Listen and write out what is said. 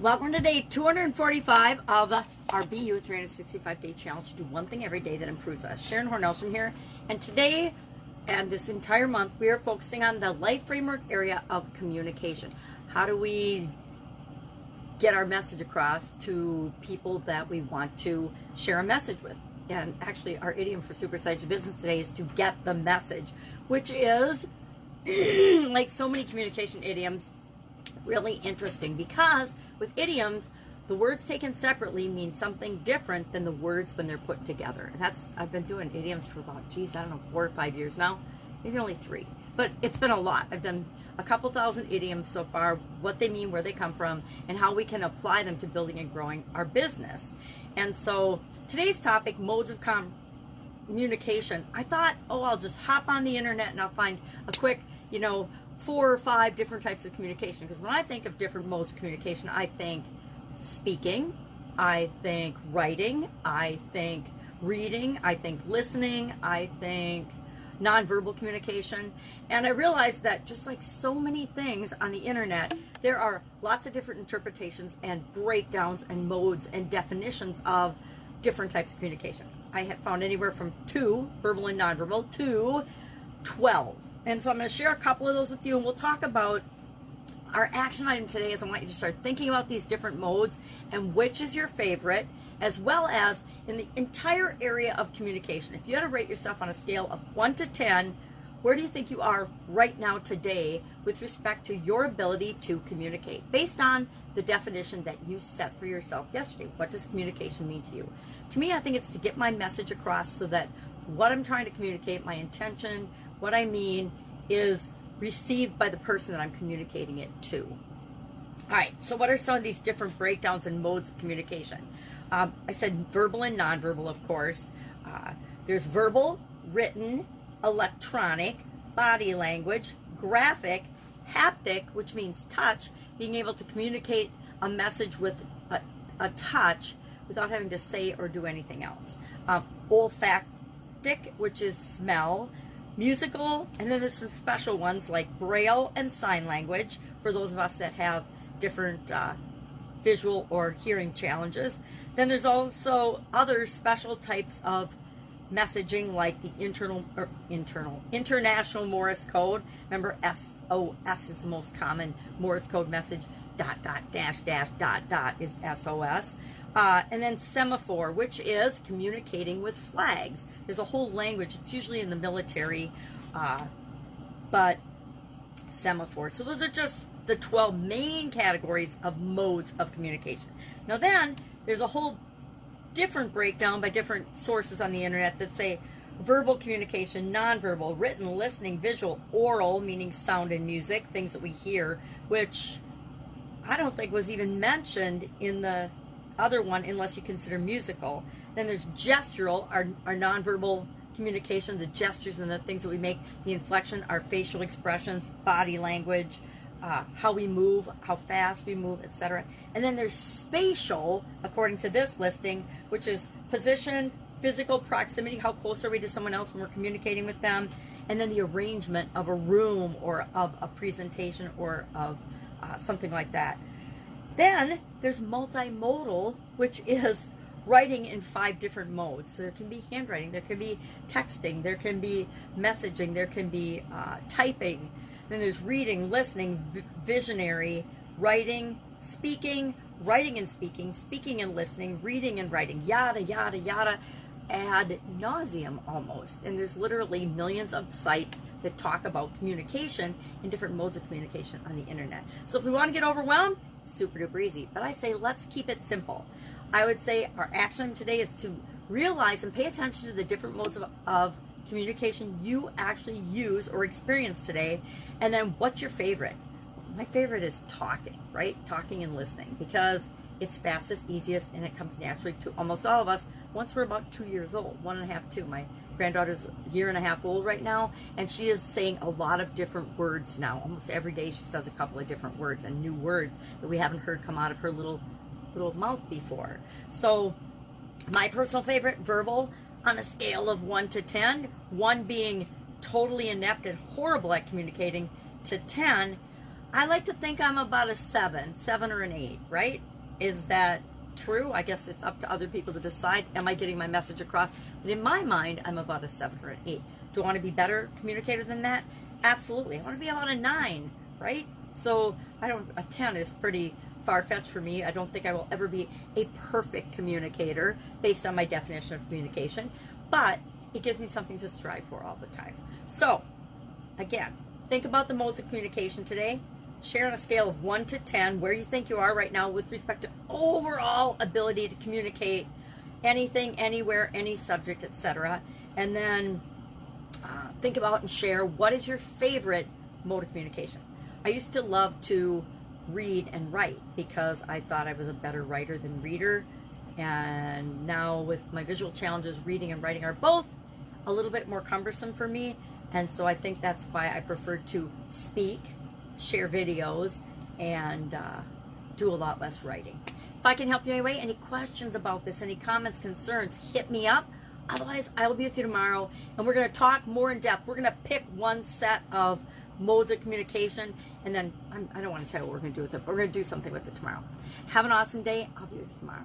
Welcome to day 245 of our BU 365-day challenge to do one thing every day that improves us. Sharon Horne-Ellstrom here, and today and this entire month we are focusing on the life framework area of communication. How do we get our message across to people that we want to share a message with? And actually our idiom for Supersize Your Business today is to get the message, which is like so many communication idioms, really interesting, because with idioms, the words taken separately mean something different than the words when they're put together. And I've been doing idioms for about, I don't know, 4 or 5 years now, maybe only 3, but it's been a lot. I've done a couple thousand idioms so far, what they mean, where they come from, and how we can apply them to building and growing our business. And so today's topic, modes of communication, I thought, I'll just hop on the internet and I'll find a quick, 4 or 5 different types of communication. Because when I think of different modes of communication, I think speaking, I think writing, I think reading, I think listening, I think nonverbal communication. And I realized that just like so many things on the internet, there are lots of different interpretations and breakdowns and modes and definitions of different types of communication. I had found anywhere from 2, verbal and nonverbal, to 12. And so I'm going to share a couple of those with you, and we'll talk about our action item today is I want you to start thinking about these different modes and which is your favorite, as well as in the entire area of communication. If you had to rate yourself on a scale of 1 to 10, where do you think you are right now today with respect to your ability to communicate based on the definition that you set for yourself yesterday? What does communication mean to you? To me, I think it's to get my message across so that what I'm trying to communicate, my intention, what I mean, is received by the person that I'm communicating it to. All right, so what are some of these different breakdowns and modes of communication? I said verbal and nonverbal, of course. There's verbal, written, electronic, body language, graphic, haptic, which means touch, being able to communicate a message with a touch without having to say or do anything else. Olfactic, which is smell. Musical, and then there's some special ones like Braille and sign language for those of us that have different visual or hearing challenges. Then there's also other special types of messaging like the International Morse Code. Remember, SOS is the most common Morse code message. ... is SOS. And then semaphore, which is communicating with flags. There's a whole language. It's usually in the military, but semaphore. So those are just the 12 main categories of modes of communication. Now then, there's a whole different breakdown by different sources on the internet that say verbal communication, nonverbal, written, listening, visual, oral, meaning sound and music, things that we hear, which I don't think was even mentioned in the other one unless you consider musical. Then there's gestural, our nonverbal communication, the gestures and the things that we make, the inflection, our facial expressions, body language, how we move, how fast we move, etc. And then there's spatial, according to this listing, which is position, physical proximity, how close are we to someone else when we're communicating with them, and then the arrangement of a room or of a presentation or of something like that. Then there's multimodal, which is writing in 5 different modes. So there can be handwriting, there can be texting, there can be messaging, there can be typing. Then there's reading, listening, visionary, writing, speaking, writing and speaking, speaking and listening, reading and writing, yada, yada, yada, ad nauseum almost. And there's literally millions of sites that talk about communication and different modes of communication on the internet. So if we want to get overwhelmed, it's super duper easy. But I say let's keep it simple. I would say our action today is to realize and pay attention to the different modes of communication you actually use or experience today. And then what's your favorite? My favorite is talking, right? Talking and listening, because it's fastest, easiest, and it comes naturally to almost all of us once we're about 2 years old, 1.5, 2. My granddaughter's a year and a half old right now, and she is saying a lot of different words now. Almost every day she says a couple of different words and new words that we haven't heard come out of her little mouth before. So my personal favorite, verbal, on a scale of 1 to 10, 1 being totally inept and horrible at communicating, to 10, I like to think I'm about a 7 or an 8, right? Is that true? I guess it's up to other people to decide. Am I getting my message across? But in my mind, I'm about a 7 or an 8. Do I want to be better communicator than that? Absolutely. I want to be about a 9, right? So a 10 is pretty far-fetched for me. I don't think I will ever be a perfect communicator based on my definition of communication, but it gives me something to strive for all the time. So again, think about the modes of communication today. Share on a scale of 1 to 10 where you think you are right now with respect to overall ability to communicate anything, anywhere, any subject, etc. And then think about and share what is your favorite mode of communication. I used to love to read and write because I thought I was a better writer than reader. And now with my visual challenges, reading and writing are both a little bit more cumbersome for me. And so I think that's why I prefer to speak, share videos, and do a lot less writing. If I can help you anyway, any questions about this, any comments, concerns, hit me up. Otherwise, I will be with you tomorrow, and we're going to talk more in depth. We're going to pick one set of modes of communication, and then I don't want to tell you what we're going to do with it, but we're going to do something with it tomorrow. Have an awesome day. I'll be with you tomorrow.